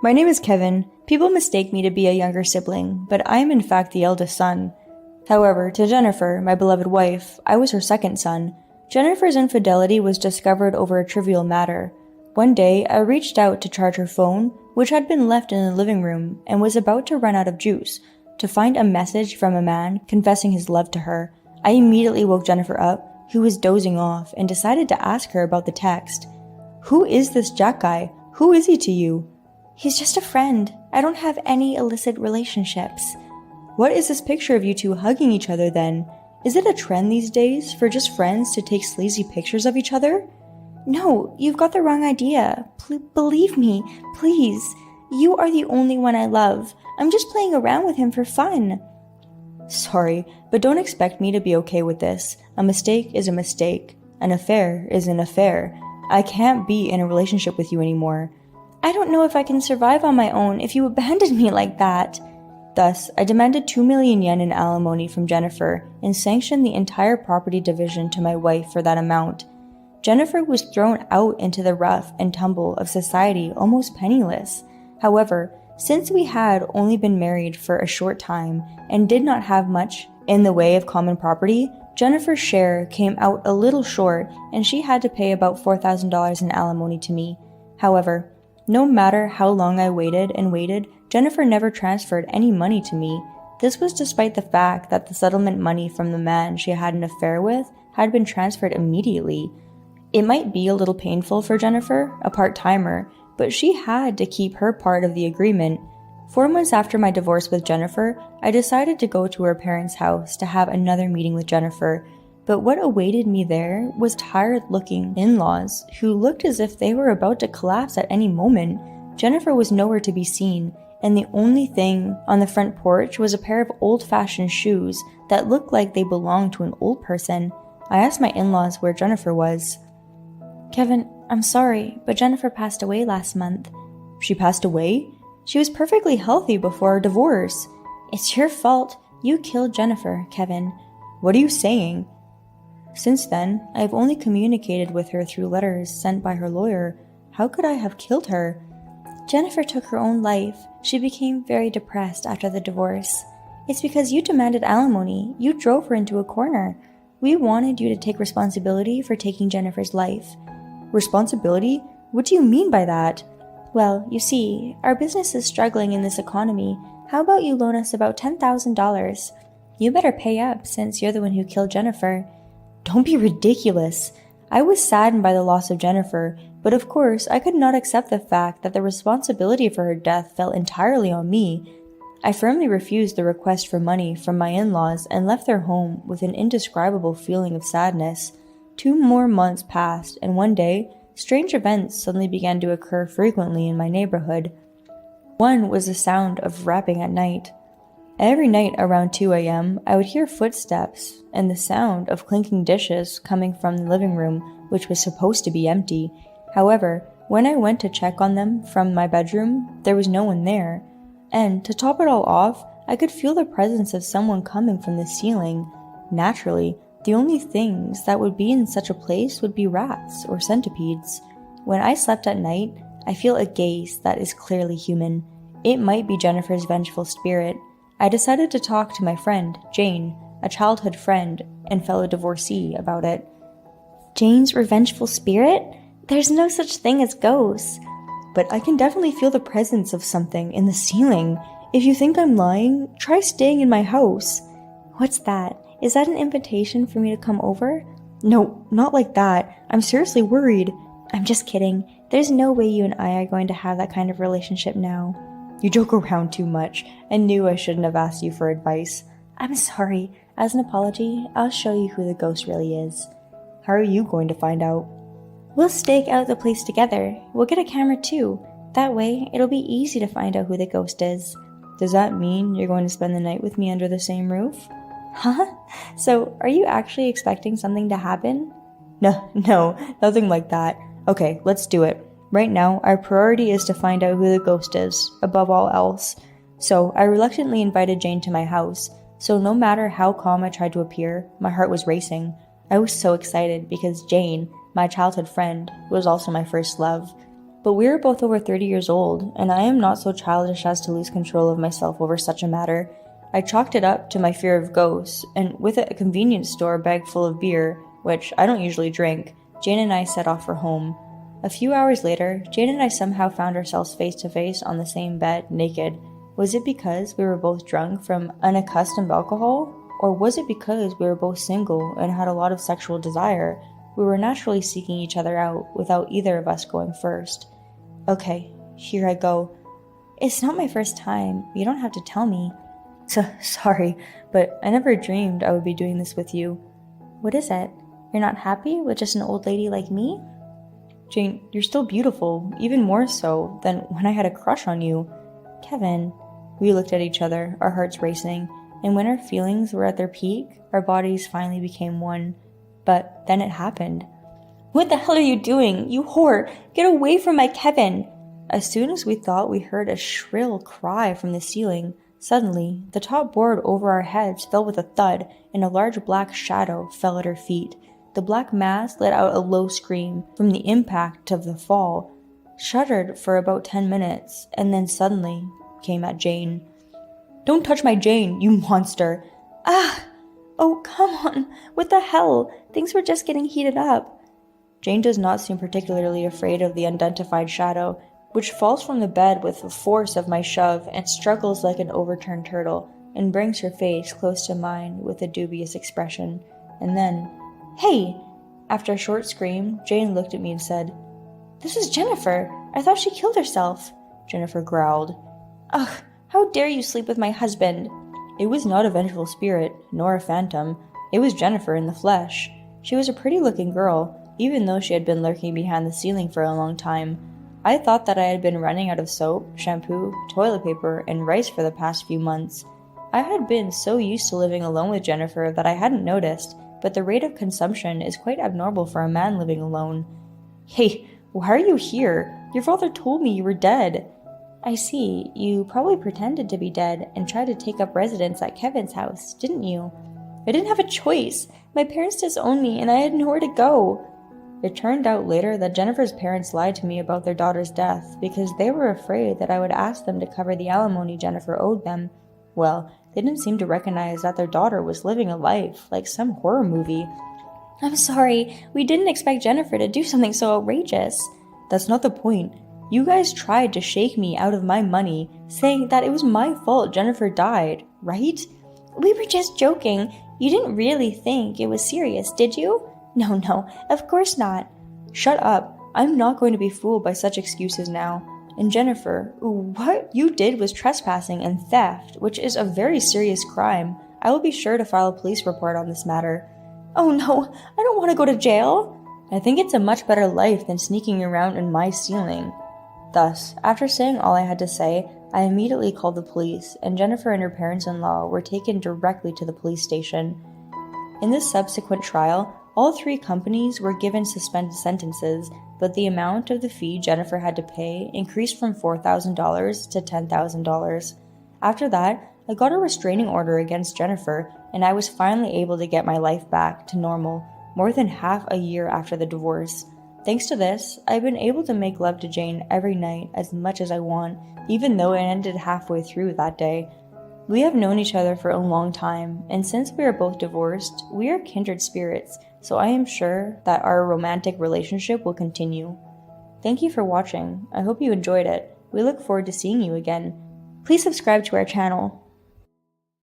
My name is Kevin. People mistake me to be a younger sibling, but I am in fact the eldest son. However, to Jennifer, my beloved wife, I was her second son. Jennifer's infidelity was discovered over a trivial matter. One day, I reached out to charge her phone, which had been left in the living room, and was about to run out of juice, to find a message from a man confessing his love to her. I immediately woke Jennifer up, who was dozing off, and decided to ask her about the text. "Who is this Jack guy? Who is he to you?" "He's just a friend. I don't have any illicit relationships." "What is this picture of you two hugging each other then? Is it a trend these days for just friends to take sleazy pictures of each other?" "No, you've got the wrong idea. Believe me, please. You are the only one I love. I'm just playing around with him for fun." "Sorry, but don't expect me to be okay with this. A mistake is a mistake. An affair is an affair. I can't be in a relationship with you anymore." "I don't know if I can survive on my own if you abandon me like that." Thus, I demanded 2 million yen in alimony from Jennifer and sanctioned the entire property division to my wife for that amount. Jennifer was thrown out into the rough and tumble of society almost penniless. However, since we had only been married for a short time and did not have much in the way of common property, Jennifer's share came out a little short and she had to pay about $4,000 in alimony to me. However, no matter how long I waited and waited, Jennifer never transferred any money to me. This was despite the fact that the settlement money from the man she had an affair with had been transferred immediately. It might be a little painful for Jennifer, a part-timer, but she had to keep her part of the agreement. 4 months after my divorce with Jennifer, I decided to go to her parents' house to have another meeting with Jennifer, but what awaited me there was tired-looking in-laws who looked as if they were about to collapse at any moment. Jennifer was nowhere to be seen, and the only thing on the front porch was a pair of old-fashioned shoes that looked like they belonged to an old person. I asked my in-laws where Jennifer was. "Kevin, I'm sorry, but Jennifer passed away last month." "She passed away? She was perfectly healthy before our divorce." "It's your fault. You killed Jennifer, Kevin." "What are you saying?" "Since then, I have only communicated with her through letters sent by her lawyer. How could I have killed her?" "Jennifer took her own life. She became very depressed after the divorce. It's because you demanded alimony. You drove her into a corner. We wanted you to take responsibility for taking Jennifer's life." "Responsibility? What do you mean by that?" "Well, you see, our business is struggling in this economy. How about you loan us about $10,000? You better pay up since you're the one who killed Jennifer." "Don't be ridiculous." I was saddened by the loss of Jennifer, but of course I could not accept the fact that the responsibility for her death fell entirely on me. I firmly refused the request for money from my in-laws and left their home with an indescribable feeling of sadness. 2 more months passed, and one day, strange events suddenly began to occur frequently in my neighborhood. One was the sound of rapping at night. Every night around 2 a.m., I would hear footsteps and the sound of clinking dishes coming from the living room, which was supposed to be empty. However, when I went to check on them from my bedroom, there was no one there. And to top it all off, I could feel the presence of someone coming from the ceiling. Naturally, the only things that would be in such a place would be rats or centipedes. When I slept at night, I feel a gaze that is clearly human. It might be Jennifer's vengeful spirit. I decided to talk to my friend, Jane, a childhood friend and fellow divorcee, about it. "Jane's revengeful spirit? There's no such thing as ghosts." "But I can definitely feel the presence of something in the ceiling. If you think I'm lying, try staying in my house." "What's that? Is that an invitation for me to come over?" "No, not like that. I'm seriously worried." "I'm just kidding. There's no way you and I are going to have that kind of relationship now." "You joke around too much. I knew I shouldn't have asked you for advice." "I'm sorry. As an apology, I'll show you who the ghost really is." "How are you going to find out?" "We'll stake out the place together. We'll get a camera too. That way, it'll be easy to find out who the ghost is." "Does that mean you're going to spend the night with me under the same roof?" "Huh? So, are you actually expecting something to happen?" No, nothing like that. Okay, let's do it. Right now, our priority is to find out who the ghost is, above all else. So, I reluctantly invited Jane to my house. So no matter how calm I tried to appear, my heart was racing. I was so excited because Jane, my childhood friend, was also my first love. but we were both over 30 years old, and I am not so childish as to lose control of myself over such a matter. I chalked it up to my fear of ghosts, and with a convenience store bag full of beer, which I don't usually drink, Jane and I set off for home. A few hours later, Jane and I somehow found ourselves face to face on the same bed, naked. Was it because we were both drunk from unaccustomed alcohol? Or was it because we were both single and had a lot of sexual desire? We were naturally seeking each other out without either of us going first. Okay, here I go. It's not my first time. You don't have to tell me. Sorry, but I never dreamed I would be doing this with you. What is it? You're not happy with just an old lady like me? Jane, you're still beautiful, even more so than when I had a crush on you. Kevin. We looked at each other, our hearts racing, and when our feelings were at their peak, our bodies finally became one. But then it happened. What the hell are you doing, you whore? Get away from my Kevin! As soon as we thought we heard a shrill cry from the ceiling, suddenly the top board over our heads fell with a thud, and a large black shadow fell at our feet. The black mass let out a low scream from the impact of the fall, shuddered for about 10 minutes, and then suddenly came at Jane. Don't touch my Jane, you monster! Ah! Oh, come on! What the hell? Things were just getting heated up. Jane does not seem particularly afraid of the unidentified shadow, which falls from the bed with the force of my shove and struggles like an overturned turtle, and brings her face close to mine with a dubious expression. And then, "Hey!" After a short scream, Jane looked at me and said, "This is Jennifer. I thought she killed herself." Jennifer growled. "Ugh, how dare you sleep with my husband?" It was not a vengeful spirit, nor a phantom. It was Jennifer in the flesh. She was a pretty-looking girl, even though she had been lurking behind the ceiling for a long time. I thought that I had been running out of soap, shampoo, toilet paper, and rice for the past few months. I had been so used to living alone with Jennifer that I hadn't noticed, but the rate of consumption is quite abnormal for a man living alone. Hey, why are you here? Your father told me you were dead. I see. You probably pretended to be dead and tried to take up residence at Kevin's house, didn't you? I didn't have a choice. My parents disowned me and I had nowhere to go. It turned out later that Jennifer's parents lied to me about their daughter's death because they were afraid that I would ask them to cover the alimony Jennifer owed them. Well, they didn't seem to recognize that their daughter was living a life like some horror movie. I'm sorry. We didn't expect Jennifer to do something so outrageous. That's not the point. You guys tried to shake me out of my money, saying that it was my fault Jennifer died, right? We were just joking. You didn't really think it was serious, did you? No, of course not. Shut up. I'm not going to be fooled by such excuses now. And Jennifer, what you did was trespassing and theft, which is a very serious crime. I will be sure to file a police report on this matter. Oh no, I don't want to go to jail. I think it's a much better life than sneaking around in my ceiling. Thus, after saying all I had to say, I immediately called the police, and Jennifer and her parents-in-law were taken directly to the police station. In this subsequent trial, all three companies were given suspended sentences, but the amount of the fee Jennifer had to pay increased from $4,000 to $10,000. After that, I got a restraining order against Jennifer, and I was finally able to get my life back to normal, more than half a year after the divorce. Thanks to this, I've been able to make love to Jane every night as much as I want, even though it ended halfway through that day. We have known each other for a long time, and since we are both divorced, we are kindred spirits, so I am sure that our romantic relationship will continue. Thank you for watching. I hope you enjoyed it. We look forward to seeing you again. Please subscribe to our channel.